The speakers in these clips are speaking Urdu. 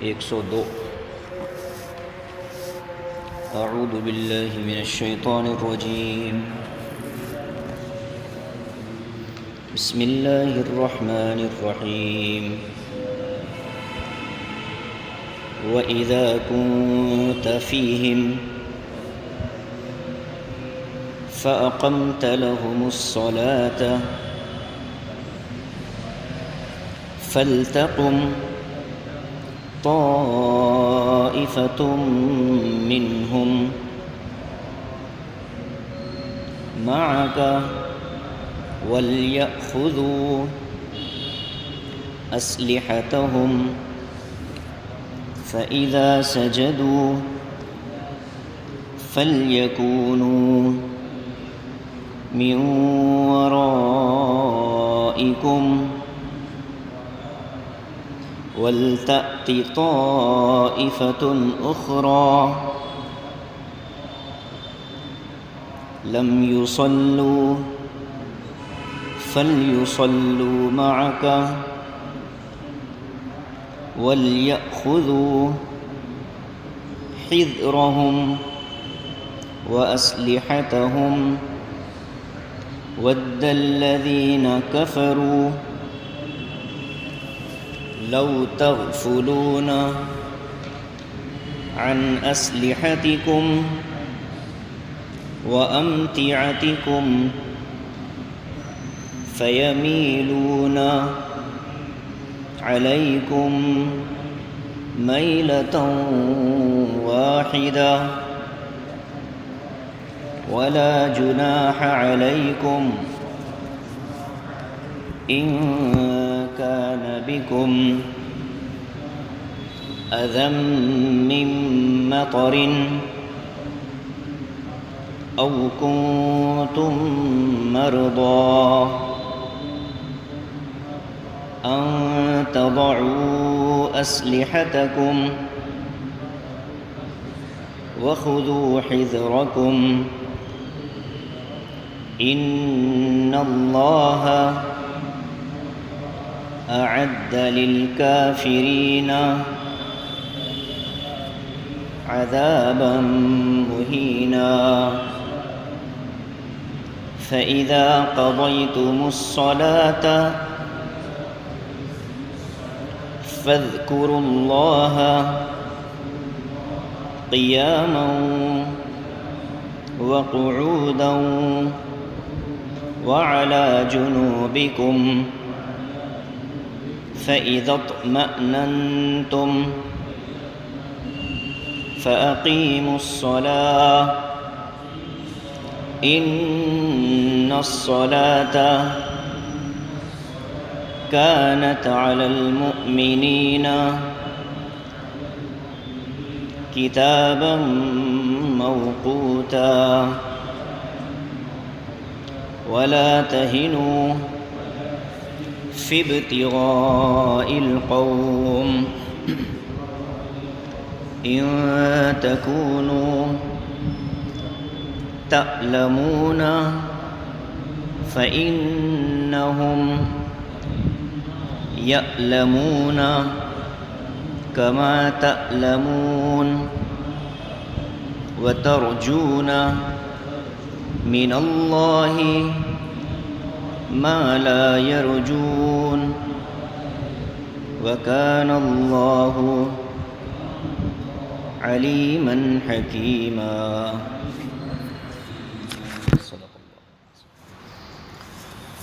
102 اعوذ باللہ من الشیطان الرجیم بسم اللہ الرحمن الرحیم وَإِذَا كُنْتَ فِيهِمْ فَأَقَمْتَ لَهُمُ الصَّلَاةَ فَلْتَقُمْ طَائِفَةٌ مِّنْهُمْ مَعَكَ وَلْيَأْخُذُوا أَسْلِحَتَهُمْ فَإِذَا سَجَدُوا فَلْيَكُونُوا مِنْ وَرَائِكُمْ وَلْتَأْتِ طَائِفَةٌ أُخْرَى لَمْ يُصَلُّوا فَلْيُصَلُّوا مَعَكَ وَلْيَأْخُذُوا حِذْرَهُمْ وَأَسْلِحَتَهُمْ وَدَّ الَّذِينَ كَفَرُوا لَوْ تَغْفُلُونَ عَنْ أَسْلِحَتِكُمْ وَأَمْتِعَتِكُمْ فَيَمِيلُونَ عَلَيْكُمْ مَيْلَةً وَاحِدَةً وَلَا جُنَاحَ عَلَيْكُمْ إِن كَانَ بِكُمْ أَذًى مِّن مَّطَرٍ أَوْ كُنتُم مَّرْضَىٰ أَن تَضَعُوا أَسْلِحَتَكُمْ وَخُذُوا حِذْرَكُمْ إِنَّ اللَّهَ أَعَدَّ لِلْكَافِرِينَ عَذَابًا مُهِينًا فَإِذَا قَضَيْتُمُ الصَّلَاةَ فاذكروا الله قياما وقعودا وعلى جنوبكم فإذا اطمأننتم فأقيموا الصلاة إن الصلاة كانت على المؤمنين كتابا موقوتا ولا تهنوا في ابتغاء القوم إن تكونوا تألمون فإنهم يألمون كما تألمون وترجون من الله ما لا يرجون وكان الله عليما حكيما.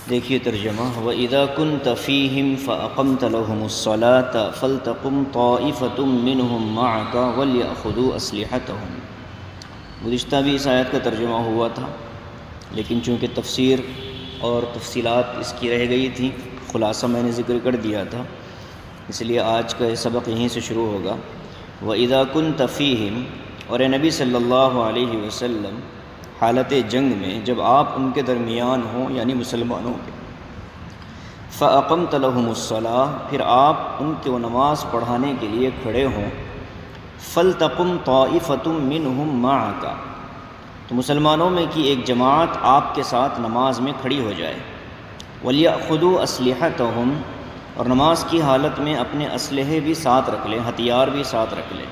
دیکھیے ترجمہ وَإِذَا كُنْتَ فِيهِمْ فَأَقَمْتَ لَهُمُ الصَّلَاةَ فَلْتَقُمْ طَائِفَةٌ مِّنْهُمْ مَعَكَ وَلْيَأْخُذُوا أَسْلِحَتَهُمْ. گزشتہ بھی اس آیت کا ترجمہ ہوا تھا لیکن چونکہ تفسیر اور تفصیلات اس کی رہ گئی تھی، خلاصہ میں نے ذکر کر دیا تھا، اس لیے آج کا یہ سبق یہیں سے شروع ہوگا. وَإِذَا كُنْتَ فِيهِمْ، اور اے نبی صلی اللہ علیہ وسلم حالت جنگ میں جب آپ ان کے درمیان ہوں یعنی مسلمانوں کے، فَأَقَمْتَ لَهُمُ الصَّلَاةَ، پھر آپ ان کو نماز پڑھانے کے لیے کھڑے ہوں، فَلْتَقُمْ طَائِفَةٌ مِّنْهُمْ مَعَكَ، تو مسلمانوں میں کی ایک جماعت آپ کے ساتھ نماز میں کھڑی ہو جائے. وَلْيَأْخُذُوا أَسْلِحَتَهُمْ، اور نماز کی حالت میں اپنے اسلحے بھی ساتھ رکھ لیں، ہتھیار بھی ساتھ رکھ لیں۔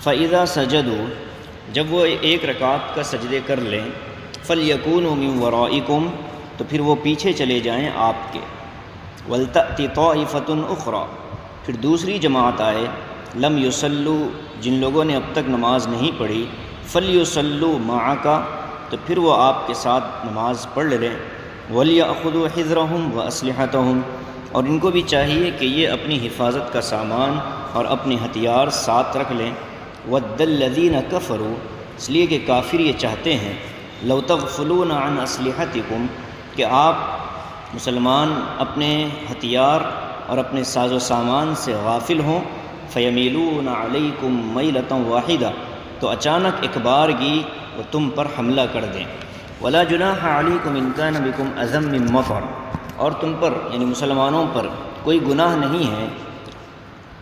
فَإِذَا سَجَدُوا، جب وہ ایک رکعت کا سجدے کر لیں، فَلْيَكُونُوا مِنْ وَرَائِكُمْ، تو پھر وہ پیچھے چلے جائیں آپ کے، وَلْتَأْتِ طَائِفَةٌ أُخْرَى، پھر دوسری جماعت آئے، لم یصلوا، جن لوگوں نے اب تک نماز نہیں پڑھی، فَلْيُصَلُّوا مَعَكَ، تو پھر وہ آپ کے ساتھ نماز پڑھ لیں، وَلْيَأْخُذُوا حِذْرَهُمْ وَأَسْلِحَتَهُمْ، اور ان کو بھی چاہیے کہ یہ اپنی حفاظت کا سامان اور اپنے ہتھیار ساتھ رکھ لیں۔ وَدَّ الَّذِينَ كَفَرُوا، اس لیے کہ کافر یہ چاہتے ہیں، لَوْ تَغْفُلُونَ عَنْ أَسْلِحَتِكُمْ، کہ آپ مسلمان اپنے ہتھیار اور اپنے ساز و سامان سے غافل ہوں، فَيَمِيلُونَ عَلَيْكُمْ مَيْلَةً وَاحِدَةً، تو اچانک ایک بارگی وہ تم پر حملہ کر دیں۔ وَلَا جُنَاحَ عَلَيْكُمْ إِن كَانَ بِكُمْ أَذًى مِّن مَطَرٍ، اور تم پر یعنی مسلمانوں پر کوئی گناہ نہیں ہے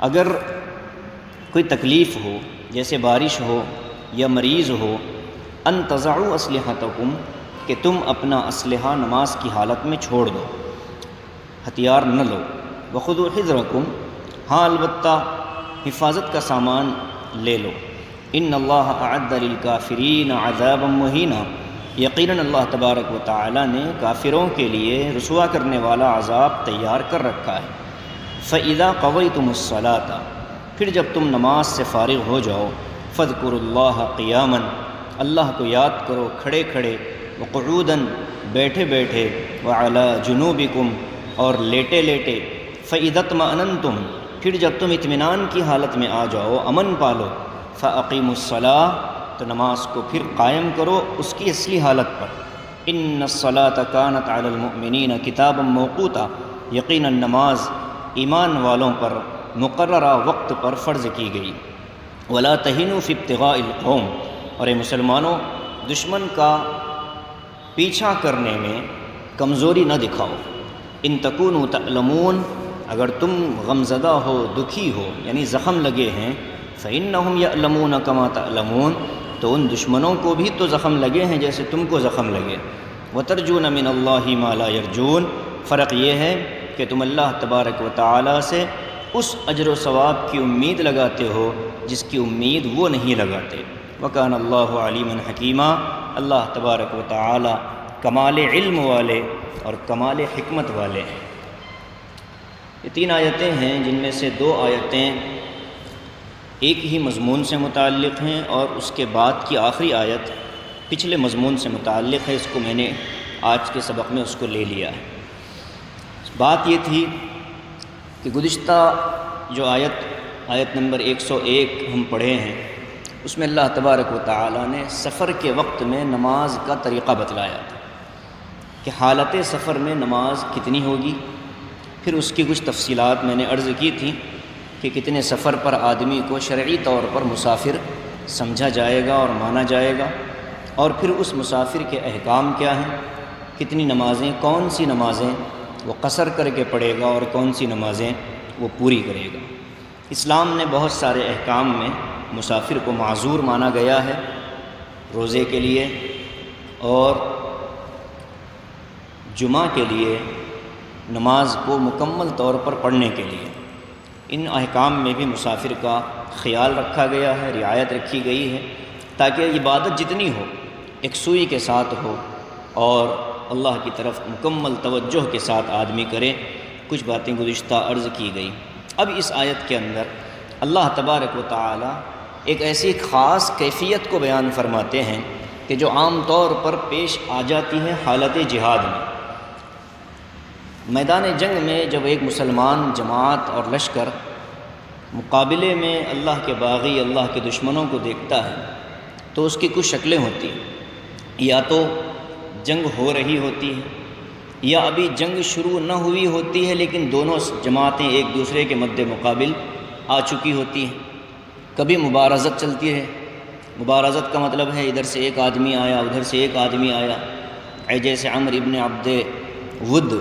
اگر کوئی تکلیف ہو، جیسے بارش ہو یا مریض ہو، ان تضعوا اسلحتکم، کہ تم اپنا اسلحہ نماز کی حالت میں چھوڑ دو، ہتھیار نہ لو۔ وخذوا حذرکم، ہاں البتہ حفاظت کا سامان لے لو۔ ان اللہ اعد للکافرین عذابا مہینا، یقیناً اللہ تبارک و تعالی نے کافروں کے لیے رسوا کرنے والا عذاب تیار کر رکھا ہے۔ فَإِذَا قَضَيْتُمُ الصَّلَاةَ، پھر جب تم نماز سے فارغ ہو جاؤ، فَاذْكُرُوا اللَّهَ قِيَامًا، اللہ کو یاد کرو کھڑے کھڑے، وَقُعُودًا، بیٹھے بیٹھے، وَعَلَىٰ جُنُوبِكُمْ، اور لیٹے لیٹے، فَإِذَا اطْمَأْنَنْتُمْ، پھر جب تم اطمینان کی حالت میں آ جاؤ، امن پالو، فَأَقِیمُوا الصَّلَاةَ، تو نماز کو پھر قائم کرو اس کی اصلی حالت پر۔ إِنَّ الصَّلَاةَ كَانَتْ عَلَى الْمُؤْمِنِينَ كِتَابًا مَوْقُوتًا، یقیناً نماز ایمان والوں پر مقررہ وقت پر فرض کی گئی۔ وَلَا تَهِنُوا فِي ابْتِغَاءِ الْقَوْمِ، اور اے مسلمانوں دشمن کا پیچھا کرنے میں کمزوری نہ دکھاؤ۔ ان تکونوا تعلمون، اگر تم غمزدہ ہو، دکھی ہو، یعنی زخم لگے ہیں، فإنہم یعلمون کما تعلمون، تو ان دشمنوں کو بھی تو زخم لگے ہیں جیسے تم کو زخم لگے۔ وترجون من اللہ ما لا یرجون، فرق یہ ہے کہ تم اللہ تبارک و تعالی سے اس اجر و ثواب کی امید لگاتے ہو جس کی امید وہ نہیں لگاتے۔ وکان اللہ علیما حکیما، اللہ تبارک و تعالی کمال علم والے اور کمال حکمت والے ہیں۔ یہ 3 آیتیں ہیں جن میں سے 2 آیتیں ایک ہی مضمون سے متعلق ہیں، اور اس کے بعد کی آخری آیت پچھلے مضمون سے متعلق ہے۔ اس کو میں نے آج کے سبق میں اس کو لے لیا ہے۔ بات یہ تھی کہ گزشتہ جو آیت نمبر 101 ہم پڑھے ہیں، اس میں اللہ تبارک و تعالی نے سفر کے وقت میں نماز کا طریقہ بتلایا تھا کہ حالت سفر میں نماز کتنی ہوگی۔ پھر اس کی کچھ تفصیلات میں نے عرض کی تھی کہ کتنے سفر پر آدمی کو شرعی طور پر مسافر سمجھا جائے گا اور مانا جائے گا، اور پھر اس مسافر کے احکام کیا ہیں، کتنی نمازیں، کون سی نمازیں وہ قصر کر کے پڑھے گا اور کون سی نمازیں وہ پوری کرے گا۔ اسلام نے بہت سارے احکام میں مسافر کو معذور مانا گیا ہے، روزے کے لیے اور جمعہ کے لیے، نماز کو مکمل طور پر پڑھنے کے لیے۔ ان احکام میں بھی مسافر کا خیال رکھا گیا ہے، رعایت رکھی گئی ہے، تاکہ عبادت جتنی ہو یکسوئی کے ساتھ ہو اور اللہ کی طرف مکمل توجہ کے ساتھ آدمی کرے۔ کچھ باتیں گزشتہ عرض کی گئی۔ اب اس آیت کے اندر اللہ تبارک و تعالی ایک ایسی خاص کیفیت کو بیان فرماتے ہیں کہ جو عام طور پر پیش آ جاتی ہے حالت جہاد میں۔ میدان جنگ میں جب ایک مسلمان جماعت اور لشکر مقابلے میں اللہ کے باغی، اللہ کے دشمنوں کو دیکھتا ہے تو اس کی کچھ شکلیں ہوتی ہیں، یا تو جنگ ہو رہی ہوتی ہے، یا ابھی جنگ شروع نہ ہوئی ہوتی ہے لیکن دونوں جماعتیں ایک دوسرے کے مد مقابل آ چکی ہوتی ہیں۔ کبھی مبارزت چلتی ہے، مبارزت کا مطلب ہے ادھر سے ایک آدمی آیا، ادھر سے ایک آدمی آیا، جیسے عمرو ابن عبد ود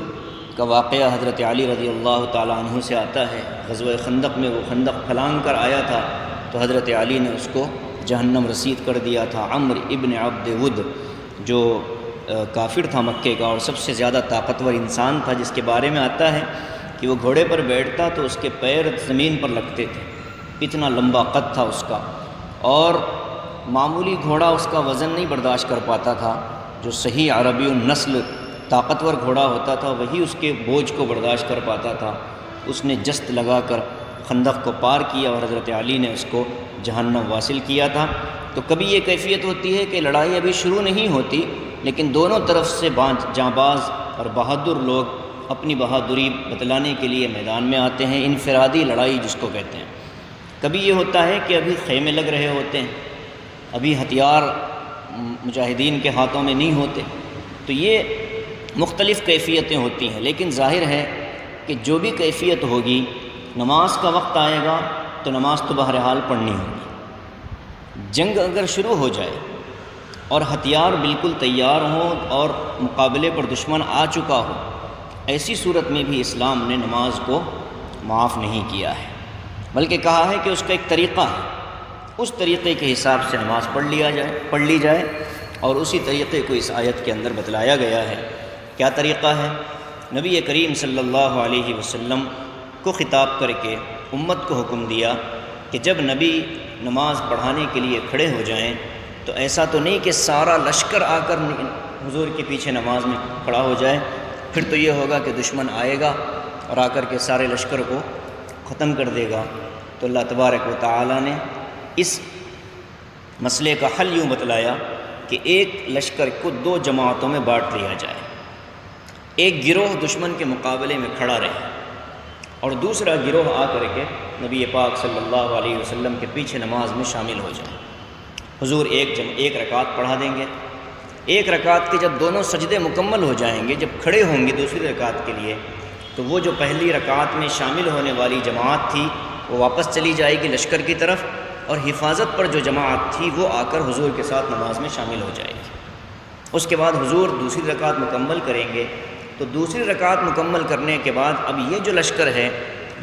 کا واقعہ حضرت علی رضی اللہ تعالیٰ عنہ سے آتا ہے۔ غزوہ خندق میں وہ خندق پھلانگ کر آیا تھا تو حضرت علی نے اس کو جہنم رسید کر دیا تھا۔ عمرو ابن عبد ود جو کافر تھا مکے کا اور سب سے زیادہ طاقتور انسان تھا، جس کے بارے میں آتا ہے کہ وہ گھوڑے پر بیٹھتا تو اس کے پیر زمین پر لگتے تھے، اتنا لمبا قد تھا اس کا، اور معمولی گھوڑا اس کا وزن نہیں برداشت کر پاتا تھا، جو صحیح عربی النسل طاقتور گھوڑا ہوتا تھا وہی اس کے بوجھ کو برداشت کر پاتا تھا۔ اس نے جست لگا کر خندق کو پار کیا اور حضرت علی نے اس کو جہنم واصل کیا تھا۔ تو کبھی یہ کیفیت ہوتی ہے کہ لڑائی ابھی شروع نہیں ہوتی، لیکن دونوں طرف سے جانباز اور بہادر لوگ اپنی بہادری بتلانے کے لیے میدان میں آتے ہیں، انفرادی لڑائی جس کو کہتے ہیں۔ کبھی یہ ہوتا ہے کہ ابھی خیمے لگ رہے ہوتے ہیں، ابھی ہتھیار مجاہدین کے ہاتھوں میں نہیں ہوتے، تو یہ مختلف کیفیتیں ہوتی ہیں، لیکن ظاہر ہے کہ جو بھی کیفیت ہوگی، نماز کا وقت آئے گا تو نماز تو بہرحال پڑھنی ہوگی۔ جنگ اگر شروع ہو جائے اور ہتھیار بالکل تیار ہوں اور مقابلے پر دشمن آ چکا ہو، ایسی صورت میں بھی اسلام نے نماز کو معاف نہیں کیا ہے، بلکہ کہا ہے کہ اس کا ایک طریقہ ہے، اس طریقے کے حساب سے نماز پڑھ لی جائے، اور اسی طریقے کو اس آیت کے اندر بتلایا گیا ہے۔ کیا طریقہ ہے؟ نبی کریم صلی اللہ علیہ وسلم کو خطاب کر کے امت کو حکم دیا کہ جب نبی نماز پڑھانے کے لیے کھڑے ہو جائیں تو ایسا تو نہیں کہ سارا لشکر آ کر حضور کے پیچھے نماز میں کھڑا ہو جائے، پھر تو یہ ہوگا کہ دشمن آئے گا اور آ کر کے سارے لشکر کو ختم کر دے گا۔ تو اللہ تبارک و تعالی نے اس مسئلے کا حل یوں بتلایا کہ ایک لشکر کو دو جماعتوں میں بانٹ دیا جائے، ایک گروہ دشمن کے مقابلے میں کھڑا رہے اور دوسرا گروہ آ کر کے نبی پاک صلی اللہ علیہ وسلم کے پیچھے نماز میں شامل ہو جائے۔ حضور ایک رکعت پڑھا دیں گے، ایک رکعت کے جب دونوں سجدے مکمل ہو جائیں گے، جب کھڑے ہوں گے دوسری رکعت کے لیے، تو وہ جو پہلی رکعت میں شامل ہونے والی جماعت تھی وہ واپس چلی جائے گی لشکر کی طرف، اور حفاظت پر جو جماعت تھی وہ آ کر حضور کے ساتھ نماز میں شامل ہو جائے گی۔ اس کے بعد حضور دوسری رکعت مکمل کریں گے، تو دوسری رکعت مکمل کرنے کے بعد اب یہ جو لشکر ہے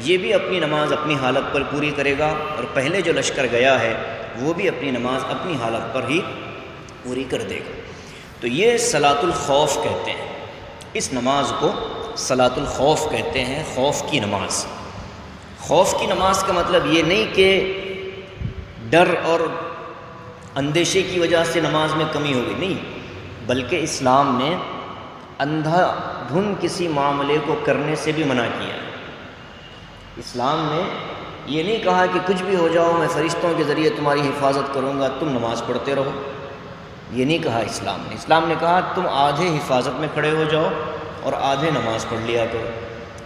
یہ بھی اپنی نماز اپنی حالت پر پوری کرے گا، اور پہلے جو لشکر گیا ہے وہ بھی اپنی نماز اپنی حالت پر ہی پوری کر دے گا۔ تو یہ صلاۃ الخوف کہتے ہیں، اس نماز کو صلاۃ الخوف کہتے ہیں، خوف کی نماز۔ خوف کی نماز کا مطلب یہ نہیں کہ ڈر اور اندیشے کی وجہ سے نماز میں کمی ہوگی، نہیں، بلکہ اسلام نے اندھا دھن کسی معاملے کو کرنے سے بھی منع کیا ہے۔ اسلام نے یہ نہیں کہا کہ کچھ بھی ہو جاؤ میں فرشتوں کے ذریعے تمہاری حفاظت کروں گا، تم نماز پڑھتے رہو، یہ نہیں کہا اسلام نے۔ اسلام نے کہا تم آدھے حفاظت میں کھڑے ہو جاؤ اور آدھے نماز پڑھ لیا کرو،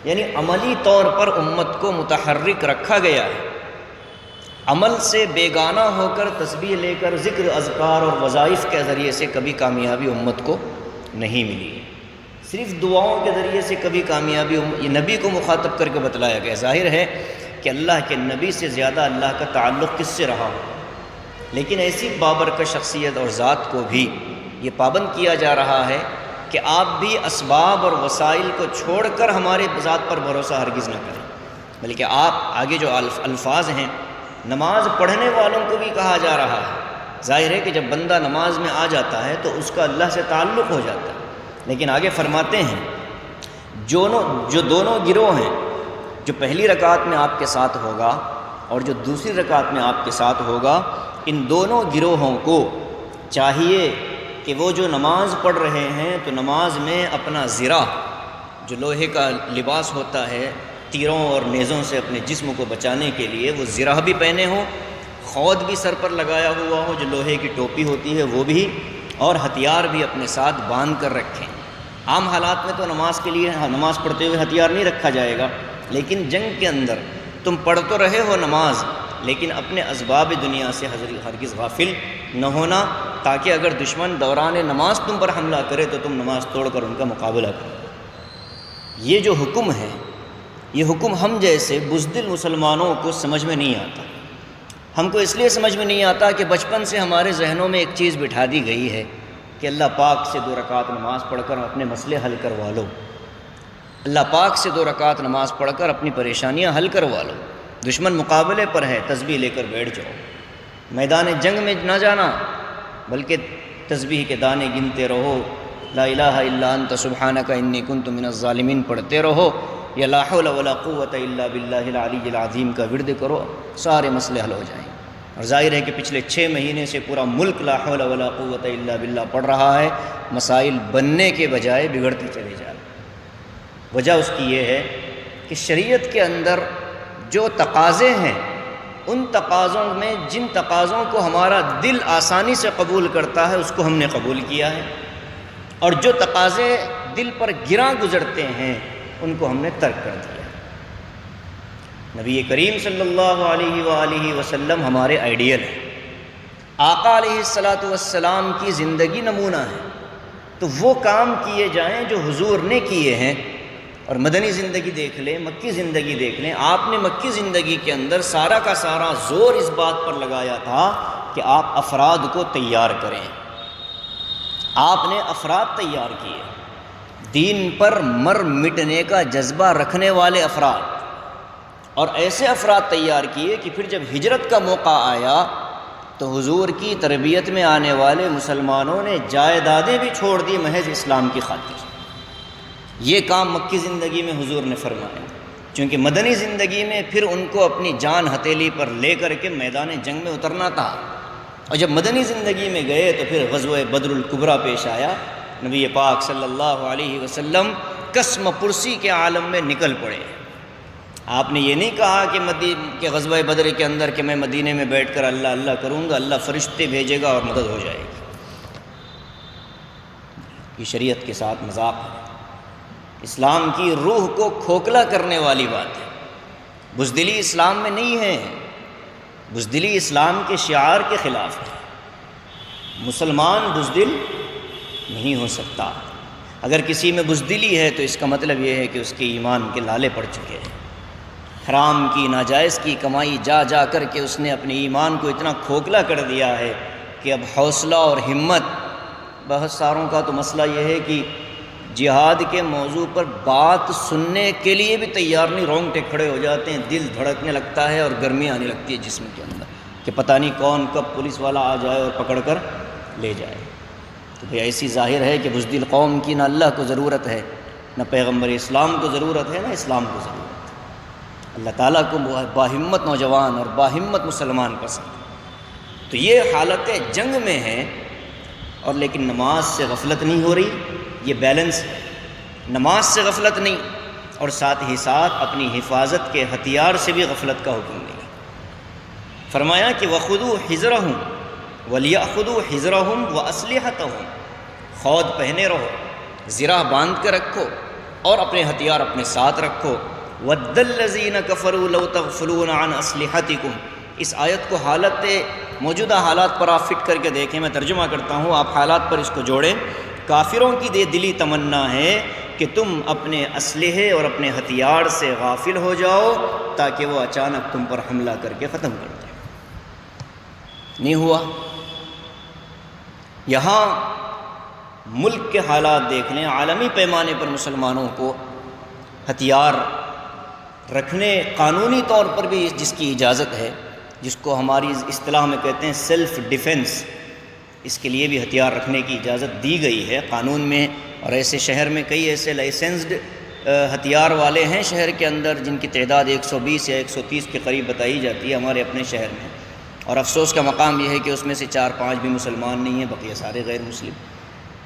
یعنی عملی طور پر امت کو متحرک رکھا گیا ہے۔ عمل سے بیگانہ ہو کر تسبیح لے کر ذکر اذکار اور وظائف کے ذریعے سے کبھی کامیابی امت کو نہیں ملی، صرف دعاؤں کے ذریعے سے کبھی کامیابی یہ نبی کو مخاطب کر کے بتلایا گیا۔ ظاہر ہے کہ اللہ کے نبی سے زیادہ اللہ کا تعلق کس سے رہا ہو، لیکن ایسی بابرکت شخصیت اور ذات کو بھی یہ پابند کیا جا رہا ہے کہ آپ بھی اسباب اور وسائل کو چھوڑ کر ہمارے ذات پر بھروسہ ہرگز نہ کریں، بلکہ آپ آگے جو الفاظ ہیں نماز پڑھنے والوں کو بھی کہا جا رہا ہے۔ ظاہر ہے کہ جب بندہ نماز میں آ جاتا ہے تو اس کا اللہ سے تعلق ہو جاتا ہے، لیکن آگے فرماتے ہیں جو دونوں گروہ ہیں، جو پہلی رکعت میں آپ کے ساتھ ہوگا اور جو دوسری رکعت میں آپ کے ساتھ ہوگا، ان دونوں گروہوں کو چاہیے کہ وہ جو نماز پڑھ رہے ہیں تو نماز میں اپنا زرہ، جو لوہے کا لباس ہوتا ہے تیروں اور نیزوں سے اپنے جسم کو بچانے کے لیے، وہ زرہ بھی پہنے ہوں، خود بھی سر پر لگایا ہوا ہو جو لوہے کی ٹوپی ہوتی ہے وہ بھی، اور ہتھیار بھی اپنے ساتھ باندھ کر رکھیں۔ عام حالات میں تو نماز کے لیے نماز پڑھتے ہوئے ہتھیار نہیں رکھا جائے گا، لیکن جنگ کے اندر تم پڑھ تو رہے ہو نماز، لیکن اپنے اسباب دنیا سے ہرگز غافل نہ ہونا، تاکہ اگر دشمن دوران نماز تم پر حملہ کرے تو تم نماز توڑ کر ان کا مقابلہ کرو۔ یہ جو حکم ہے، یہ حکم ہم جیسے بزدل مسلمانوں کو سمجھ میں نہیں آتا۔ ہم کو اس لیے سمجھ میں نہیں آتا کہ بچپن سے ہمارے ذہنوں میں ایک چیز بٹھا دی گئی ہے کہ اللہ پاک سے 2 رکعت نماز پڑھ کر اپنے مسئلے حل کروا لو، اللہ پاک سے 2 رکعت نماز پڑھ کر اپنی پریشانیاں حل کروا لو، دشمن مقابلے پر ہے تسبیح لے کر بیٹھ جاؤ، میدان جنگ میں نہ جانا بلکہ تسبیح کے دانے گنتے رہو، لا الہ الا انت سبحانک انی کنت من الظالمین پڑھتے رہو، یا لا حول ولا قوت الا باللہ العلی العظیم کا ورد کرو، سارے مسئلے حل ہو جائیں۔ اور ظاہر ہے کہ پچھلے 6 مہینے سے پورا ملک لا حول ولا قوت الا باللہ پڑھ رہا ہے، مسائل بننے کے بجائے بگڑتے چلے جا رہے ہیں۔ وجہ اس کی یہ ہے کہ شریعت کے اندر جو تقاضے ہیں، ان تقاضوں میں جن تقاضوں کو ہمارا دل آسانی سے قبول کرتا ہے اس کو ہم نے قبول کیا ہے، اور جو تقاضے دل پر گراں گزرتے ہیں ان کو ہم نے ترک کر دیا۔ نبی کریم صلی اللہ علیہ وآلہ وسلم ہمارے آئیڈیل ہیں، آقا علیہ الصلاۃ والسلام کی زندگی نمونہ ہے، تو وہ کام کیے جائیں جو حضور نے کیے ہیں۔ اور مدنی زندگی دیکھ لیں، مکی زندگی دیکھ لیں، آپ نے مکی زندگی کے اندر سارا کا سارا زور اس بات پر لگایا تھا کہ آپ افراد کو تیار کریں۔ آپ نے افراد تیار کیے، دین پر مر مٹنے کا جذبہ رکھنے والے افراد، اور ایسے افراد تیار کیے کہ پھر جب ہجرت کا موقع آیا تو حضور کی تربیت میں آنے والے مسلمانوں نے جائیدادیں بھی چھوڑ دی محض اسلام کی خاطر۔ یہ کام مکی زندگی میں حضور نے فرمایا، چونکہ مدنی زندگی میں پھر ان کو اپنی جان ہتھیلی پر لے کر کے میدان جنگ میں اترنا تھا، اور جب مدنی زندگی میں گئے تو پھر غزوہ بدر الکبریٰ پیش آیا۔ نبی پاک صلی اللہ علیہ وسلم قسم پرسی کے عالم میں نکل پڑے۔ آپ نے یہ نہیں کہا کہ غزوہ بدر کے اندر کہ میں مدینے میں بیٹھ کر اللہ اللہ کروں گا، اللہ فرشتے بھیجے گا اور مدد ہو جائے گی۔ یہ شریعت کے ساتھ مذاق ہے، اسلام کی روح کو کھوکھلا کرنے والی بات ہے۔ بزدلی اسلام میں نہیں ہے، بزدلی اسلام کے شعار کے خلاف ہے۔ مسلمان بزدل نہیں ہو سکتا۔ اگر کسی میں بزدلی ہے تو اس کا مطلب یہ ہے کہ اس کے ایمان کے لالے پڑ چکے ہیں، حرام کی ناجائز کی کمائی جا جا کر کے اس نے اپنے ایمان کو اتنا کھوکھلا کر دیا ہے کہ اب حوصلہ اور ہمت، بہت ساروں کا تو مسئلہ یہ ہے کہ جہاد کے موضوع پر بات سننے کے لیے بھی تیار نہیں، رونگٹے کھڑے ہو جاتے ہیں، دل دھڑکنے لگتا ہے اور گرمی آنے لگتی ہے جسم کے اندر کہ پتہ نہیں کون کب پولیس والا آ جائے اور پکڑ کر لے جائے۔ تو بھئی ایسی ظاہر ہے کہ بزدل قوم کی نہ اللہ کو ضرورت ہے، نہ پیغمبر اسلام کو ضرورت ہے، نہ اسلام کو ضرورت ہے۔ اللہ تعالیٰ کو باہمت نوجوان اور باہمت مسلمان پسند۔ تو یہ حالت جنگ میں ہے، اور لیکن نماز سے غفلت نہیں ہو رہی، یہ بیلنس ہے۔ نماز سے غفلت نہیں، اور ساتھ ہی ساتھ اپنی حفاظت کے ہتھیار سے بھی غفلت کا حکم نہیں۔ فرمایا کہ وَخُذُوا حِذْرَهُمْ وَلْيَأْخُذُوا حِذْرَهُمْ وَأَسْلِحَتَهُمْ، خود پہنے رہو، زرہ باندھ کر رکھو، اور اپنے ہتھیار اپنے ساتھ رکھو۔ وَدَّ الَّذِينَ كَفَرُوا لَوْ تَغْفُلُونَ عَنْ أَسْلِحَتِكُمْ، اس آیت کو موجودہ حالات پر آپ فٹ کر کے دیکھیں، میں ترجمہ کرتا ہوں، آپ حالات پر اس کو جوڑیں۔ کافروں کی دلی تمنا ہے کہ تم اپنے اسلحے اور اپنے ہتھیار سے غافل ہو جاؤ تاکہ وہ اچانک تم پر حملہ کر کے ختم کر دیں۔ نہیں ہوا۔ یہاں ملک کے حالات دیکھ لیں، عالمی پیمانے پر مسلمانوں کو ہتھیار رکھنے قانونی طور پر بھی جس کی اجازت ہے، جس کو ہماری اصطلاح میں کہتے ہیں سیلف ڈیفنس، اس کے لیے بھی ہتھیار رکھنے کی اجازت دی گئی ہے قانون میں۔ اور ایسے شہر میں کئی ایسے لائسنسڈ ہتھیار والے ہیں شہر کے اندر جن کی تعداد 120 یا 130 کے قریب بتائی جاتی ہے ہمارے اپنے شہر میں، اور افسوس کا مقام یہ ہے کہ اس میں سے 4-5 بھی مسلمان نہیں ہیں، بقیہ سارے غیر مسلم۔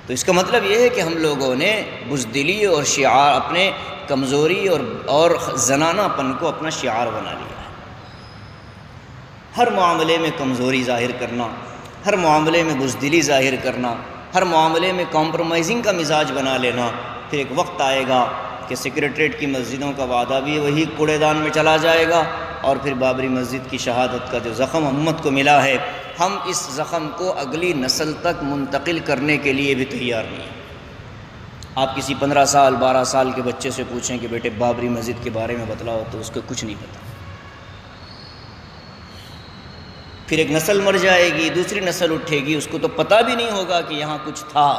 تو اس کا مطلب یہ ہے کہ ہم لوگوں نے بزدلی اور شعار، اپنے کمزوری اور زنانہ پن کو اپنا شعار بنا لیا ہے۔ ہر معاملے میں کمزوری ظاہر کرنا، ہر معاملے میں بزدلی ظاہر کرنا، ہر معاملے میں کمپرومائزنگ کا مزاج بنا لینا۔ پھر ایک وقت آئے گا کہ سیکریٹریٹ کی مسجدوں کا وعدہ بھی وہی کوڑے دان میں چلا جائے گا، اور پھر بابری مسجد کی شہادت کا جو زخم امت کو ملا ہے، ہم اس زخم کو اگلی نسل تک منتقل کرنے کے لیے بھی تیار نہیں ہیں۔ آپ کسی 15 سال 12 سال کے بچے سے پوچھیں کہ بیٹے بابری مسجد کے بارے میں بتلاؤ، تو اس کو کچھ نہیں پتہ۔ پھر ایک نسل مر جائے گی، دوسری نسل اٹھے گی، اس کو تو پتہ بھی نہیں ہوگا کہ یہاں کچھ تھا،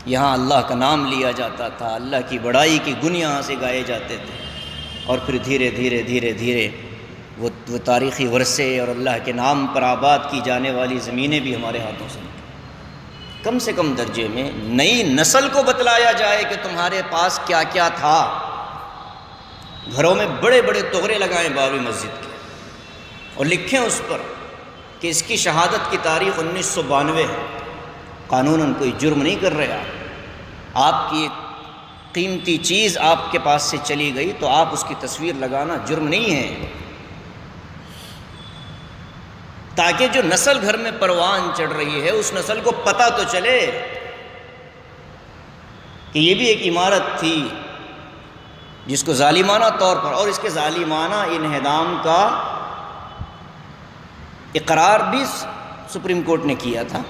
یہاں اللہ کا نام لیا جاتا تھا، اللہ کی بڑائی کی گن یہاں سے گائے جاتے تھے۔ اور پھر دھیرے دھیرے دھیرے دھیرے وہ تاریخی ورثے اور اللہ کے نام پر آباد کی جانے والی زمینیں بھی ہمارے ہاتھوں سے نکلیں۔ کم سے کم درجے میں نئی نسل کو بتلایا جائے کہ تمہارے پاس کیا کیا تھا، گھروں میں بڑے بڑے تغرے لگائیں بابری مسجد کے اور لکھیں اس پر کہ اس کی شہادت کی تاریخ 1992 ہے۔ قانوناً کوئی جرم نہیں کر رہے آپ کی ایک قیمتی چیز آپ کے پاس سے چلی گئی تو آپ اس کی تصویر لگانا جرم نہیں ہے، تاکہ جو نسل گھر میں پروان چڑھ رہی ہے اس نسل کو پتہ تو چلے کہ یہ بھی ایک عمارت تھی جس کو ظالمانہ طور پر اور اس کے ظالمانہ انہدام کا اقرار بھی سپریم کورٹ نے کیا تھا۔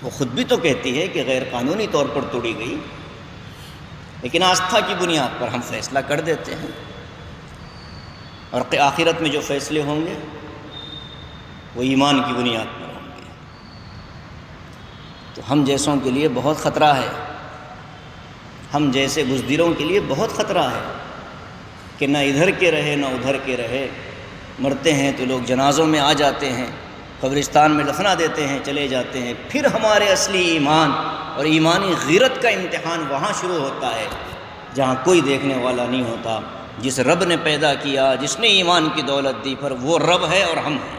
وہ خود بھی تو کہتی ہے کہ غیر قانونی طور پر توڑی گئی، لیکن آستھا کی بنیاد پر ہم فیصلہ کر دیتے ہیں، اور آخرت میں جو فیصلے ہوں گے وہ ایمان کی بنیاد پر ہوں گے۔ تو ہم جیسوں کے لیے بہت خطرہ ہے، ہم جیسے بزدلوں کے لیے بہت خطرہ ہے کہ نہ ادھر کے رہے نہ ادھر کے رہے، مرتے ہیں تو لوگ جنازوں میں آ جاتے ہیں، قبرستان میں دفنا دیتے ہیں، چلے جاتے ہیں، پھر ہمارے اصلی ایمان اور ایمانی غیرت کا امتحان وہاں شروع ہوتا ہے جہاں کوئی دیکھنے والا نہیں ہوتا۔ جس رب نے پیدا کیا، جس نے ایمان کی دولت دی، پر وہ رب ہے اور ہم ہیں۔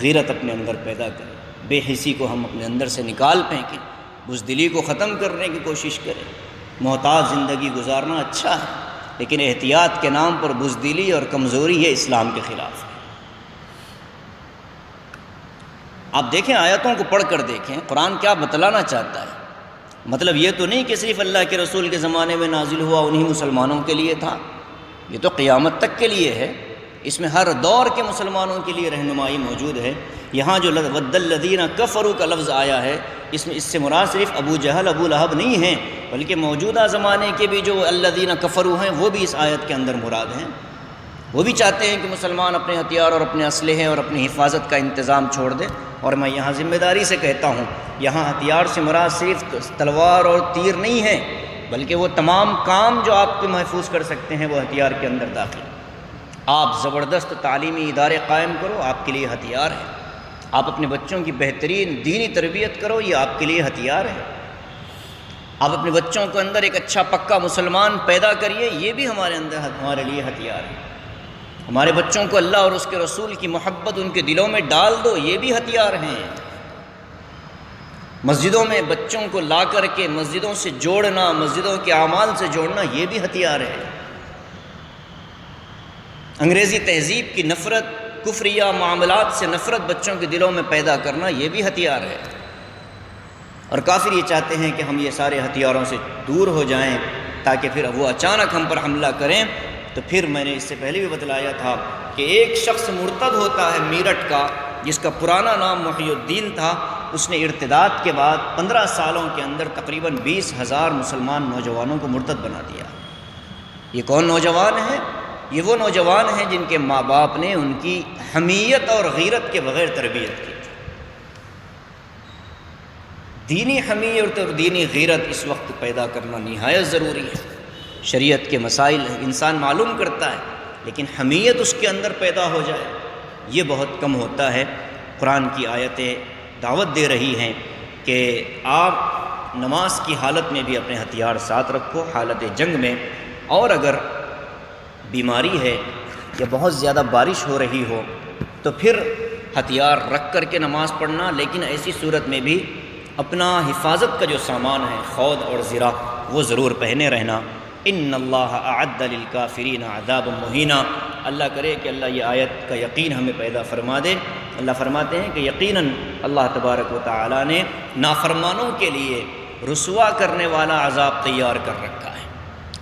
غیرت اپنے اندر پیدا کریں، بے حسی کو ہم اپنے اندر سے نکال پھینکیں، بزدلی کو ختم کرنے کی کوشش کریں۔ محتاط زندگی گزارنا اچھا ہے، لیکن احتیاط کے نام پر بزدلی اور کمزوری یہ اسلام کے خلاف ہے۔ آپ دیکھیں، آیتوں کو پڑھ کر دیکھیں قرآن کیا بتلانا چاہتا ہے۔ مطلب یہ تو نہیں کہ صرف اللہ کے رسول کے زمانے میں نازل ہوا انہی مسلمانوں کے لیے تھا، یہ تو قیامت تک کے لیے ہے، اس میں ہر دور کے مسلمانوں کے لیے رہنمائی موجود ہے۔ یہاں جو وَدَّ الَّذِينَ كَفَرُوا کا لفظ آیا ہے، اس سے مراد صرف ابو جہل ابو لہب نہیں ہیں، بلکہ موجودہ زمانے کے بھی جو الذین کفروا ہیں وہ بھی اس آیت کے اندر مراد ہیں۔ وہ بھی چاہتے ہیں کہ مسلمان اپنے ہتھیار اور اپنے اسلحے اور اپنی حفاظت کا انتظام چھوڑ دے، اور میں یہاں ذمہ داری سے کہتا ہوں، یہاں ہتھیار سے مراد صرف تلوار اور تیر نہیں ہے، بلکہ وہ تمام کام جو آپ کو محفوظ کر سکتے ہیں وہ ہتھیار کے اندر داخل۔ آپ زبردست تعلیمی ادارے قائم کرو، آپ کے لیے ہتھیار ہے۔ آپ اپنے بچوں کی بہترین دینی تربیت کرو، یہ آپ کے لیے ہتھیار ہے۔ آپ اپنے بچوں کو اندر ایک اچھا پکا مسلمان پیدا کریے، یہ بھی ہمارے لیے ہتھیار ہے۔ ہمارے بچوں کو اللہ اور اس کے رسول کی محبت ان کے دلوں میں ڈال دو، یہ بھی ہتھیار ہیں۔ مسجدوں میں بچوں کو لا کر کے مسجدوں سے جوڑنا، مسجدوں کے اعمال سے جوڑنا، یہ بھی ہتھیار ہے۔ انگریزی تہذیب کی نفرت، کفریہ معاملات سے نفرت بچوں کے دلوں میں پیدا کرنا، یہ بھی ہتھیار ہے۔ اور کافر یہ چاہتے ہیں کہ ہم یہ سارے ہتھیاروں سے دور ہو جائیں تاکہ پھر وہ اچانک ہم پر حملہ کریں۔ تو پھر میں نے اس سے پہلے بھی بتلایا تھا کہ ایک شخص مرتد ہوتا ہے میرٹھ کا، جس کا پرانا نام محی الدین تھا، اس نے ارتداد کے بعد 15 سالوں کے اندر تقریباً 20,000 مسلمان نوجوانوں کو مرتد بنا دیا۔ یہ کون نوجوان ہیں؟ یہ وہ نوجوان ہیں جن کے ماں باپ نے ان کی حمیت اور غیرت کے بغیر تربیت کی۔ دینی حمیت اور دینی غیرت اس وقت پیدا کرنا نہایت ضروری ہے۔ شریعت کے مسائل انسان معلوم کرتا ہے، لیکن حمیت اس کے اندر پیدا ہو جائے یہ بہت کم ہوتا ہے۔ قرآن کی آیتیں دعوت دے رہی ہیں کہ آپ نماز کی حالت میں بھی اپنے ہتھیار ساتھ رکھو، حالت جنگ میں، اور اگر بیماری ہے یا بہت زیادہ بارش ہو رہی ہو تو پھر ہتھیار رکھ کر کے نماز پڑھنا، لیکن ایسی صورت میں بھی اپنا حفاظت کا جو سامان ہے، خود اور زرہ، وہ ضرور پہنے رہنا۔ ان اللہ اعد للکافرین عذابا مہینا۔ اللہ کرے کہ اللہ یہ آیت کا یقین ہمیں پیدا فرما دے۔ اللہ فرماتے ہیں کہ یقیناً اللہ تبارک و تعالی نے نافرمانوں کے لیے رسوا کرنے والا عذاب تیار کر رکھا ہے۔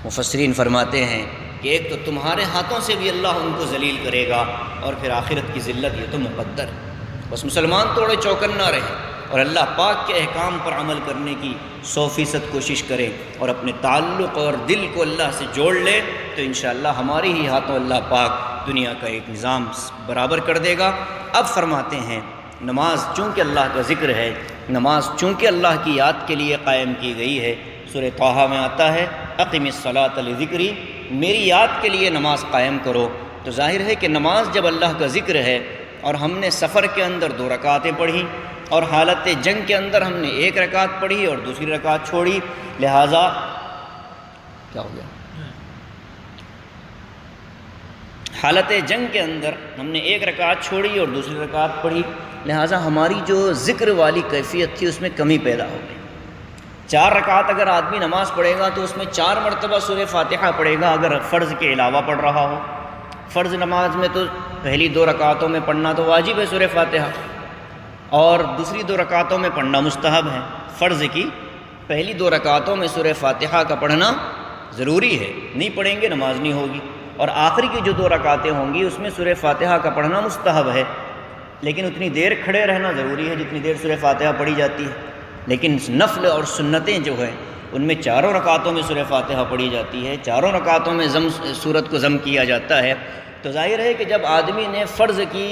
مفسرین فرماتے ہیں کہ ایک تو تمہارے ہاتھوں سے بھی اللہ ان کو ذلیل کرے گا، اور پھر آخرت کی ذلت یہ تو مقدر ہے۔ بس مسلمان تھوڑے چوکنا رہے اور اللہ پاک کے احکام پر عمل کرنے کی 100% کوشش کرے اور اپنے تعلق اور دل کو اللہ سے جوڑ لے، تو انشاءاللہ ہماری ہی ہاتھوں اللہ پاک دنیا کا ایک نظام برابر کر دے گا۔ اب فرماتے ہیں نماز چونکہ اللہ کا ذکر ہے، نماز چونکہ اللہ کی یاد کے لیے قائم کی گئی ہے، سورہ طٰہٰ میں آتا ہے اقم الصلاۃ لذکری، میری یاد کے لیے نماز قائم کرو۔ تو ظاہر ہے کہ نماز جب اللہ کا ذکر ہے اور ہم نے سفر کے اندر 2 رکعتیں پڑھی اور حالت جنگ کے اندر ہم نے 1 رکعت پڑھی اور دوسری رکعت چھوڑی، لہٰذا کیا ہو گیا؟ حالت جنگ کے اندر ہم نے ایک رکعت چھوڑی اور دوسری رکعت پڑھی، لہٰذا ہماری جو ذکر والی کیفیت تھی اس میں کمی پیدا ہو گئی۔ 4 رکعت اگر آدمی نماز پڑھے گا تو اس میں 4 مرتبہ سورہ فاتحہ پڑھے گا اگر فرض کے علاوہ پڑھ رہا ہو۔ فرض نماز میں تو پہلی 2 رکعتوں میں پڑھنا تو واجب ہے سورہ فاتحہ، اور دوسری 2 رکعتوں میں پڑھنا مستحب ہے۔ فرض کی پہلی 2 رکعتوں میں سورہ فاتحہ کا پڑھنا ضروری ہے، نہیں پڑھیں گے نماز نہیں ہوگی، اور آخری کی جو 2 رکعتیں ہوں گی اس میں سورہ فاتحہ کا پڑھنا مستحب ہے، لیکن اتنی دیر کھڑے رہنا ضروری ہے جتنی دیر سورہ فاتحہ پڑھی جاتی ہے۔ لیکن نفل اور سنتیں جو ہیں ان میں 4 رکعتوں میں سورہ فاتحہ پڑھی جاتی ہے، 4 رکعتوں میں سورت کو ضم کیا جاتا ہے۔ تو ظاہر ہے کہ جب آدمی نے فرض کی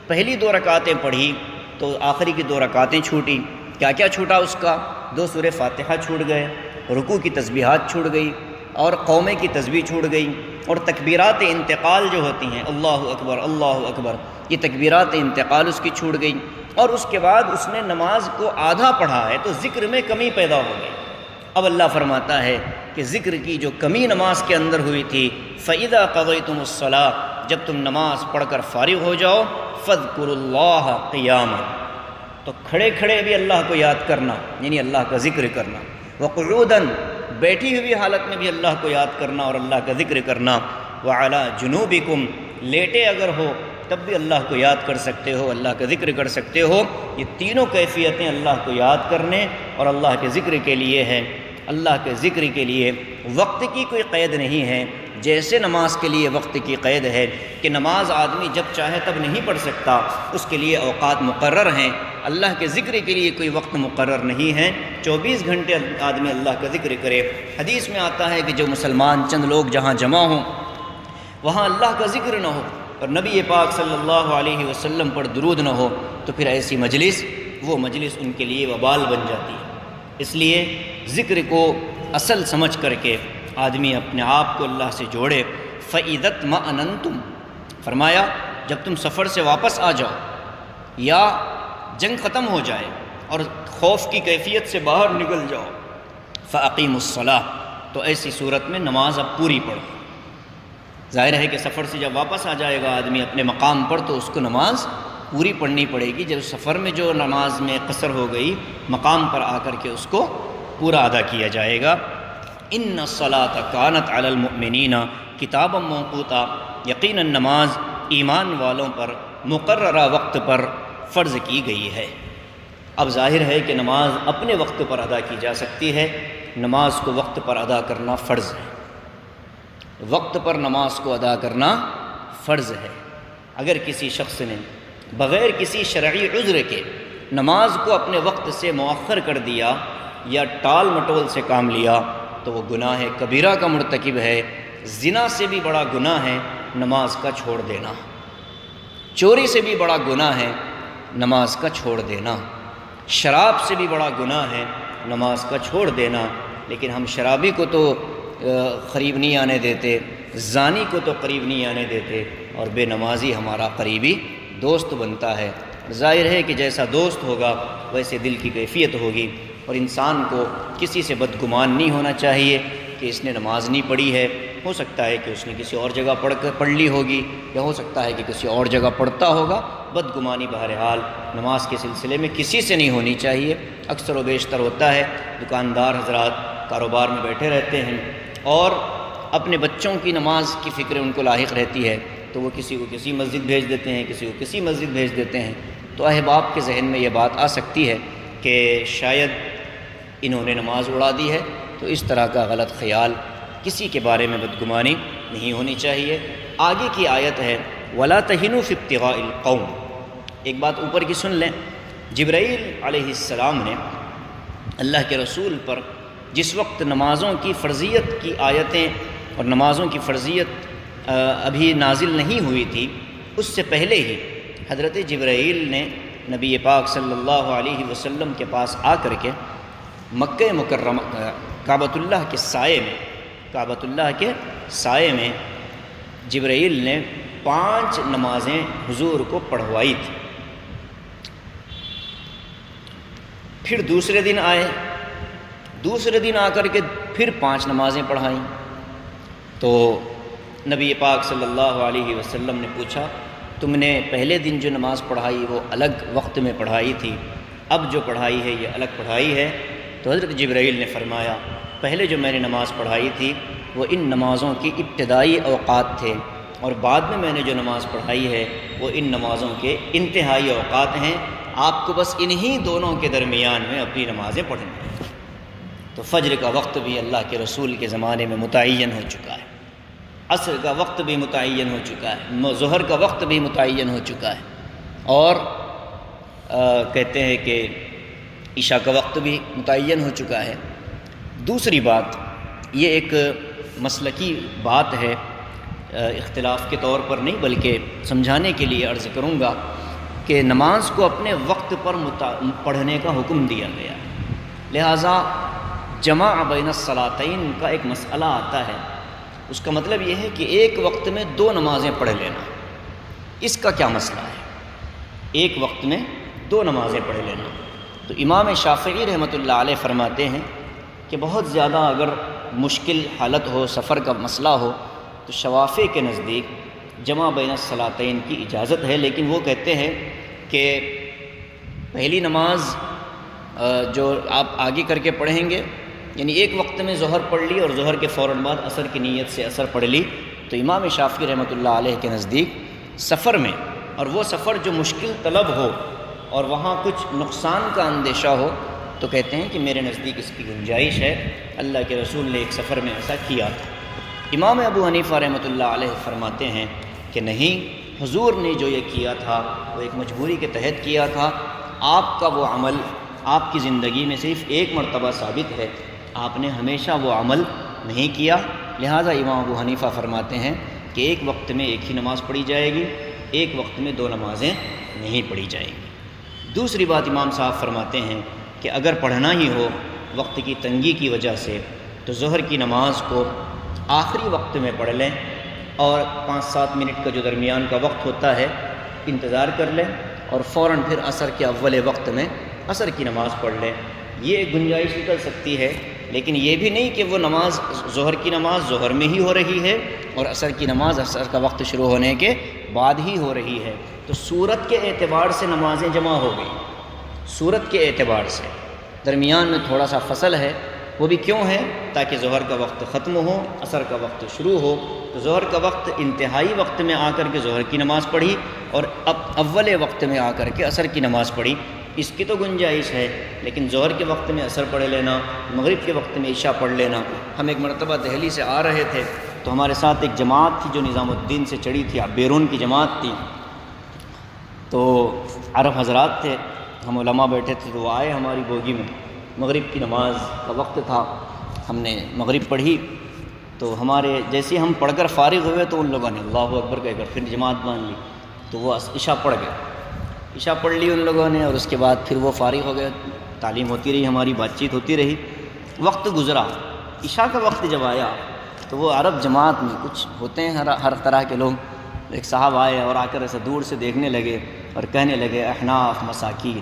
پہلی 2 رکعتیں پڑھی تو آخری کی 2 رکعتیں چھوٹی۔ کیا کیا چھوٹا اس کا؟ 2 سورہ فاتحہ چھوٹ گئے، رکوع کی تسبیحات چھوٹ گئی، اور قومے کی تسبیح چھوٹ گئی، اور تکبیرات انتقال جو ہوتی ہیں اللہ اکبر، یہ تکبیرات انتقال اس کی چھوٹ گئی، اور اس کے بعد اس نے نماز کو آدھا پڑھا ہے تو ذکر میں کمی پیدا ہو گئی۔ اب اللہ فرماتا ہے کہ ذکر کی جو کمی نماز کے اندر ہوئی تھی، فَإِذَا قَضَيْتُمُ الصَّلَاةَ، جب تم نماز پڑھ کر فارغ ہو جاؤ، فَاذْكُرُوا اللَّهَ قِيَامًا، تو کھڑے کھڑے بھی اللہ کو یاد کرنا، یعنی اللہ کا ذکر کرنا، وَقُعُودًا، بیٹھی ہوئی حالت میں بھی اللہ کو یاد کرنا اور اللہ کا ذکر کرنا، وَعَلَىٰ جُنُوبِكُمْ، لیٹے اگر ہو تب بھی اللہ کو یاد کر سکتے ہو، اللہ کا ذکر کر سکتے ہو۔ یہ تینوں کیفیتیں اللہ کو یاد کرنے اور اللہ کے ذکر کے لیے ہیں۔ اللہ کے ذکر کے لیے وقت کی کوئی قید نہیں ہے، جیسے نماز کے لیے وقت کی قید ہے کہ نماز آدمی جب چاہے تب نہیں پڑھ سکتا، اس کے لیے اوقات مقرر ہیں۔ اللہ کے ذکر کے لیے کوئی وقت مقرر نہیں ہے، 24 گھنٹے آدمی اللہ کا ذکر کرے۔ حدیث میں آتا ہے کہ جو مسلمان چند لوگ جہاں جمع ہوں وہاں اللہ کا ذکر نہ ہو اور نبی پاک صلی اللہ علیہ وسلم پر درود نہ ہو تو پھر ایسی مجلس، وہ مجلس ان کے لیے وبال بن جاتی ہے۔ اس لیے ذکر کو اصل سمجھ کر کے آدمی اپنے آپ کو اللہ سے جوڑے۔ فَإِذَا اطْمَأْنَنْتُمْ، فرمایا جب تم سفر سے واپس آ جاؤ یا جنگ ختم ہو جائے اور خوف کی کیفیت سے باہر نکل جاؤ، فَأَقِيمُوا الصَّلَاةَ، تو ایسی صورت میں نماز اب پوری پڑھو۔ ظاہر ہے کہ سفر سے جب واپس آ جائے گا آدمی اپنے مقام پر تو اس کو نماز پوری پڑھنی پڑے گی۔ جب سفر میں جو نماز میں قصر ہو گئی، مقام پر آ کر کے اس کو پورا ادا کیا جائے گا۔ اِنَّ الصَّلَاةَ كَانَتْ عَلَى الْمُؤْمِنِينَ كِتَابًا مَوْقُوتًا، یقیناً نماز ایمان والوں پر مقررہ وقت پر فرض کی گئی ہے۔ اب ظاہر ہے کہ نماز اپنے وقت پر ادا کی جا سکتی ہے، نماز کو وقت پر ادا کرنا فرض ہے۔ وقت پر نماز کو ادا کرنا فرض ہے۔ اگر کسی شخص نے بغیر کسی شرعی عذر کے نماز کو اپنے وقت سے مؤخر کر دیا یا ٹال مٹول سے کام لیا تو وہ گناہ کبیرہ کا مرتکب ہے۔ زنا سے بھی بڑا گناہ ہے نماز کا چھوڑ دینا، چوری سے بھی بڑا گناہ ہے نماز کا چھوڑ دینا، شراب سے بھی بڑا گناہ ہے نماز کا چھوڑ دینا۔ لیکن ہم شرابی کو تو قریب نہیں آنے دیتے، زانی کو تو قریب نہیں آنے دیتے، اور بے نمازی ہمارا قریبی دوست بنتا ہے۔ ظاہر ہے کہ جیسا دوست ہوگا ویسے دل کی کیفیت ہوگی، اور انسان کو کسی سے بدگمان نہیں ہونا چاہیے کہ اس نے نماز نہیں پڑھی ہے۔ ہو سکتا ہے کہ اس نے کسی اور جگہ پڑھ لی ہوگی، یا ہو سکتا ہے کہ کسی اور جگہ پڑھتا ہوگا۔ بدگمانی بہرحال نماز کے سلسلے میں کسی سے نہیں ہونی چاہیے۔ اکثر و بیشتر ہوتا ہے دکاندار حضرات کاروبار میں بیٹھے رہتے ہیں اور اپنے بچوں کی نماز کی فکر ان کو لاحق رہتی ہے، تو وہ کسی کو کسی مسجد بھیج دیتے ہیں، کسی کو کسی مسجد بھیج دیتے ہیں۔ تو احباب کے ذہن میں یہ بات آ سکتی ہے کہ شاید انہوں نے نماز اڑا دی ہے، تو اس طرح کا غلط خیال، کسی کے بارے میں بدگمانی نہیں ہونی چاہیے۔ آگے کی آیت ہے وَلَا تَهِنُوا فِي ابْتِغَاءِ الْقَوْمِ۔ ایک بات اوپر کی سن لیں، جبرائیل علیہ السلام نے اللہ کے رسول پر جس وقت نمازوں کی فرضیت کی آیتیں اور نمازوں کی فرضیت ابھی نازل نہیں ہوئی تھی، اس سے پہلے ہی حضرت جبرائیل نے نبی پاک صلی اللہ علیہ وسلم کے پاس آ کر کے مکہ مکرمہ کعبۃ اللہ کے سائے میں جبرائیل نے 5 نمازیں حضور کو پڑھوائی تھی۔ پھر دوسرے دن آئے، دوسرے دن آ کر کے پھر 5 نمازیں پڑھائیں۔ تو نبی پاک صلی اللہ علیہ وسلم نے پوچھا تم نے پہلے دن جو نماز پڑھائی وہ الگ وقت میں پڑھائی تھی، اب جو پڑھائی ہے یہ الگ پڑھائی ہے؟ تو حضرت جبرائیل نے فرمایا پہلے جو میں نے نماز پڑھائی تھی وہ ان نمازوں کی ابتدائی اوقات تھے، اور بعد میں نے جو نماز پڑھائی ہے وہ ان نمازوں کے انتہائی اوقات ہیں، آپ کو بس انہی دونوں کے درمیان میں اپنی نمازیں پڑھنی ہیں۔ تو فجر کا وقت بھی اللہ کے رسول کے زمانے میں متعین ہو چکا ہے، عصر کا وقت بھی متعین ہو چکا ہے، ظہر کا وقت بھی متعین ہو چکا ہے، اور کہتے ہیں کہ عشاء کا وقت بھی متعین ہو چکا ہے۔ دوسری بات، یہ ایک مسلکی بات ہے، اختلاف کے طور پر نہیں بلکہ سمجھانے کے لیے عرض کروں گا کہ نماز کو اپنے وقت پر پڑھنے کا حکم دیا گیا ہے، لہٰذا جمع بین الصلاتین کا ایک مسئلہ آتا ہے، اس کا مطلب یہ ہے کہ ایک وقت میں دو نمازیں پڑھ لینا، اس کا کیا مسئلہ ہے؟ ایک وقت میں دو نمازیں پڑھ لینا۔ تو امام شافعی رحمۃ اللہ علیہ فرماتے ہیں کہ بہت زیادہ اگر مشکل حالت ہو، سفر کا مسئلہ ہو، تو شوافع کے نزدیک جمع بین الصلاتین کی اجازت ہے، لیکن وہ کہتے ہیں کہ پہلی نماز جو آپ آگے کر کے پڑھیں گے، یعنی ایک وقت میں ظہر پڑھ لی اور ظہر کے فوراً بعد عصر کی نیت سے عصر پڑھ لی، تو امام شافعی رحمۃ اللہ علیہ کے نزدیک سفر میں، اور وہ سفر جو مشکل طلب ہو اور وہاں کچھ نقصان کا اندیشہ ہو، تو کہتے ہیں کہ میرے نزدیک اس کی گنجائش ہے، اللہ کے رسول نے ایک سفر میں ایسا کیا تھا۔ امام ابو حنیفہ رحمۃ اللہ علیہ فرماتے ہیں کہ نہیں، حضور نے جو یہ کیا تھا وہ ایک مجبوری کے تحت کیا تھا، آپ کا وہ عمل آپ کی زندگی میں صرف ایک مرتبہ ثابت ہے، آپ نے ہمیشہ وہ عمل نہیں کیا، لہٰذا امام ابو حنیفہ فرماتے ہیں کہ ایک وقت میں ایک ہی نماز پڑھی جائے گی، ایک وقت میں دو نمازیں نہیں پڑھی جائیں گی۔ دوسری بات امام صاحب فرماتے ہیں کہ اگر پڑھنا ہی ہو وقت کی تنگی کی وجہ سے، تو ظہر کی نماز کو آخری وقت میں پڑھ لیں، اور 5-7 منٹ کا جو درمیان کا وقت ہوتا ہے انتظار کر لیں، اور فوراً پھر عصر کے اول وقت میں عصر کی نماز پڑھ لیں۔ یہ ایک گنجائش نکل سکتی ہے، لیکن یہ بھی نہیں کہ وہ نماز ظہر کی نماز ظہر میں ہی ہو رہی ہے اور عصر کی نماز عصر کا وقت شروع ہونے کے بعد ہی ہو رہی ہے، تو صورت کے اعتبار سے نمازیں جمع ہو گئی، صورت کے اعتبار سے درمیان میں تھوڑا سا فصل ہے، وہ بھی کیوں ہے؟ تاکہ ظہر کا وقت ختم ہو، عصر کا وقت شروع ہو، تو ظہر کا وقت انتہائی وقت میں آ کر کے ظہر کی نماز پڑھی، اور اب اول وقت میں آ کر کے عصر کی نماز پڑھی، اس کی تو گنجائش ہے، لیکن ظہر کے وقت میں عصر پڑھ لینا، مغرب کے وقت میں عشاء پڑھ لینا۔ ہم ایک مرتبہ دہلی سے آ رہے تھے، تو ہمارے ساتھ ایک جماعت تھی جو نظام الدین سے چڑھی تھی، بیرون کی جماعت تھی، تو عرب حضرات تھے، ہم علماء بیٹھے تھے، تو وہ آئے ہماری بوگی میں، مغرب کی نماز کا وقت تھا، ہم نے مغرب پڑھی، تو ہمارے جیسے ہم پڑھ کر فارغ ہوئے تو ان لوگوں نے اللہ اکبر کہہ کر پھر جماعت مان لی، تو وہ عشاء پڑھ گئے، عشاء پڑھ لی ان لوگوں نے، اور اس کے بعد پھر وہ فارغ ہو گئے، تعلیم ہوتی رہی، ہماری بات چیت ہوتی رہی، وقت گزرا، عشاء کا وقت جب آیا تو وہ عرب جماعت میں کچھ ہوتے ہیں ہر طرح کے لوگ، ایک صاحب آئے اور آ کر ایسے دور سے دیکھنے لگے اور کہنے لگے احناف مساکین،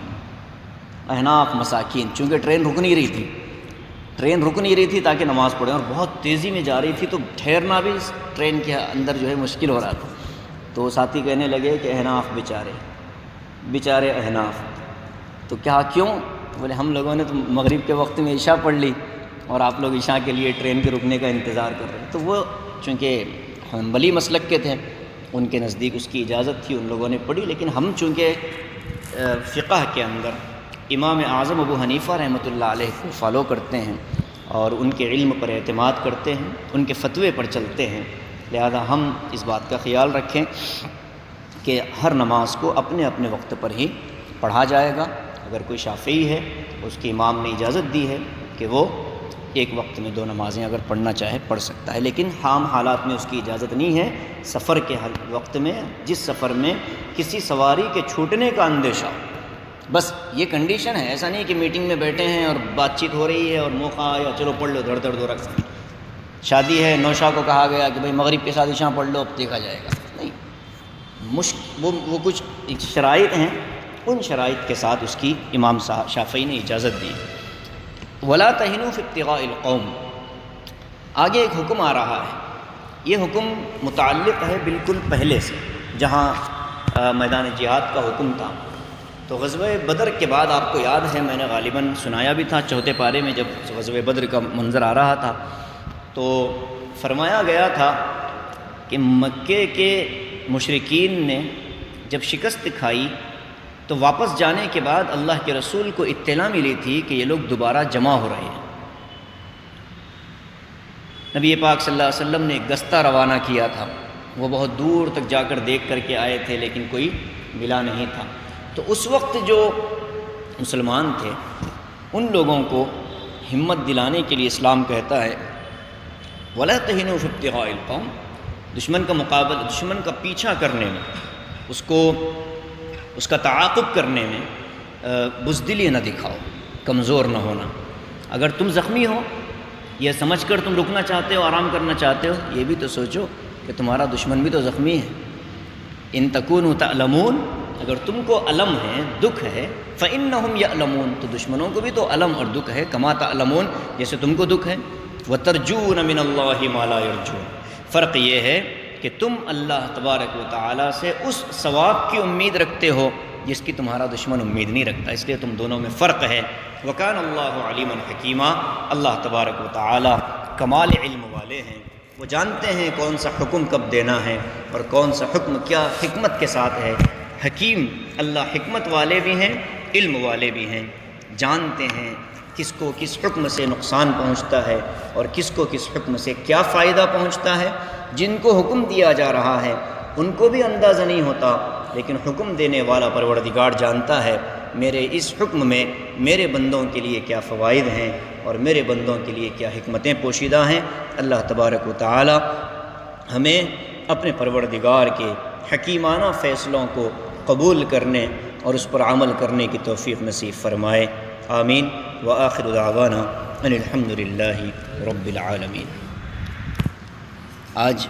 احناف مساکین، چونکہ ٹرین رک نہیں رہی تھی تاکہ نماز پڑھیں، اور بہت تیزی میں جا رہی تھی، تو ٹھہرنا بھی ٹرین کے اندر جو ہے مشکل ہو رہا تھا، تو ساتھی کہنے لگے کہ احناف بیچارے احناف، تو کیوں؟ بولے ہم لوگوں نے تو مغرب کے وقت میں عشاء پڑھ لی، اور آپ لوگ عشاء کے لیے ٹرین کے رکنے کا انتظار کر رہے ہیں۔ تو وہ چونکہ حنبلی مسلک کے تھے، ان کے نزدیک اس کی اجازت تھی، ان لوگوں نے پڑھی، لیکن ہم چونکہ فقہ کے اندر امام اعظم ابو حنیفہ رحمۃ اللہ علیہ کو فالو کرتے ہیں اور ان کے علم پر اعتماد کرتے ہیں، ان کے فتوے پر چلتے ہیں، لہذا ہم اس بات کا خیال رکھیں کہ ہر نماز کو اپنے اپنے وقت پر ہی پڑھا جائے گا۔ اگر کوئی شافعی ہے، اس کی امام نے اجازت دی ہے کہ وہ ایک وقت میں دو نمازیں اگر پڑھنا چاہے پڑھ سکتا ہے، لیکن عام حالات میں اس کی اجازت نہیں ہے۔ سفر کے وقت میں، جس سفر میں کسی سواری کے چھوٹنے کا اندیشہ، بس یہ کنڈیشن ہے، ایسا نہیں کہ میٹنگ میں بیٹھے ہیں اور بات چیت ہو رہی ہے اور موقع آیا چلو پڑھ لو دھڑ دھڑ رکھ، شادی ہے، نوشا کو کہا گیا کہ بھائی مغرب کے ساتھ عشاء پڑھ لو، اب دیکھا جائے گا، نہیں، وہ کچھ شرائط ہیں، ان شرائط کے ساتھ اس کی امام شافعی نے اجازت دی۔ وَلَا تَهِنُوا فِي ابْتِغَاءِ الْقَوْمِ، آگے ایک حکم آ رہا ہے، یہ حکم متعلق ہے بالکل پہلے سے، جہاں میدان جہاد کا حکم تھا۔ تو غزوہ بدر کے بعد آپ کو یاد ہے، میں نے غالباً سنایا بھی تھا چوتھے پارے میں، جب غزوہ بدر کا منظر آ رہا تھا تو فرمایا گیا تھا کہ مکے کے مشرکین نے جب شکست کھائی تو واپس جانے کے بعد اللہ کے رسول کو اطلاع ملی تھی کہ یہ لوگ دوبارہ جمع ہو رہے ہیں۔ نبی پاک صلی اللہ علیہ وسلم نے ایک دستہ روانہ کیا تھا، وہ بہت دور تک جا کر دیکھ کر کے آئے تھے لیکن کوئی ملا نہیں تھا۔ تو اس وقت جو مسلمان تھے ان لوگوں کو ہمت دلانے کے لیے اسلام کہتا ہے وَلَا تَهِنُوا فِي ابْتِغَاءِ الْقَوْمِ، دشمن کا مقابلہ، دشمن کا پیچھا کرنے میں، اس کا تعاقب کرنے میں بزدلی نہ دکھاؤ، کمزور نہ ہونا۔ اگر تم زخمی ہو، یہ سمجھ کر تم رکنا چاہتے ہو، آرام کرنا چاہتے ہو، یہ بھی تو سوچو کہ تمہارا دشمن بھی تو زخمی ہے۔ ان تکونوا تعلمون، اگر تم کو علم ہے، دکھ ہے، فإنہم یعلمون، تو دشمنوں کو بھی تو علم اور دکھ ہے، کما تعلمون، جیسے تم کو دکھ ہے۔ وترجون من اللہ ما لا یرجون، فرق یہ ہے کہ تم اللہ تبارک و تعالیٰ سے اس ثواب کی امید رکھتے ہو جس کی تمہارا دشمن امید نہیں رکھتا، اس لیے تم دونوں میں فرق ہے۔ وَكَانَ اللَّهُ عَلِيمًا حَكِيمًا، اللہ تبارک و تعالیٰ کمال علم والے ہیں، وہ جانتے ہیں کون سا حکم کب دینا ہے اور کون سا حکم کیا حکمت کے ساتھ ہے۔ حکیم اللہ حکمت والے بھی ہیں، علم والے بھی ہیں، جانتے ہیں کس کو کس حکم سے نقصان پہنچتا ہے اور کس کو کس حکم سے کیا فائدہ پہنچتا ہے۔ جن کو حکم دیا جا رہا ہے ان کو بھی اندازہ نہیں ہوتا، لیکن حکم دینے والا پروردگار جانتا ہے میرے اس حکم میں میرے بندوں کے لیے کیا فوائد ہیں اور میرے بندوں کے لیے کیا حکمتیں پوشیدہ ہیں۔ اللہ تبارک و تعالی ہمیں اپنے پروردگار کے حکیمانہ فیصلوں کو قبول کرنے اور اس پر عمل کرنے کی توفیق نصیب فرمائے، آمین۔ وآخر دعوانا ان الحمد للہ رب العالمین۔ آج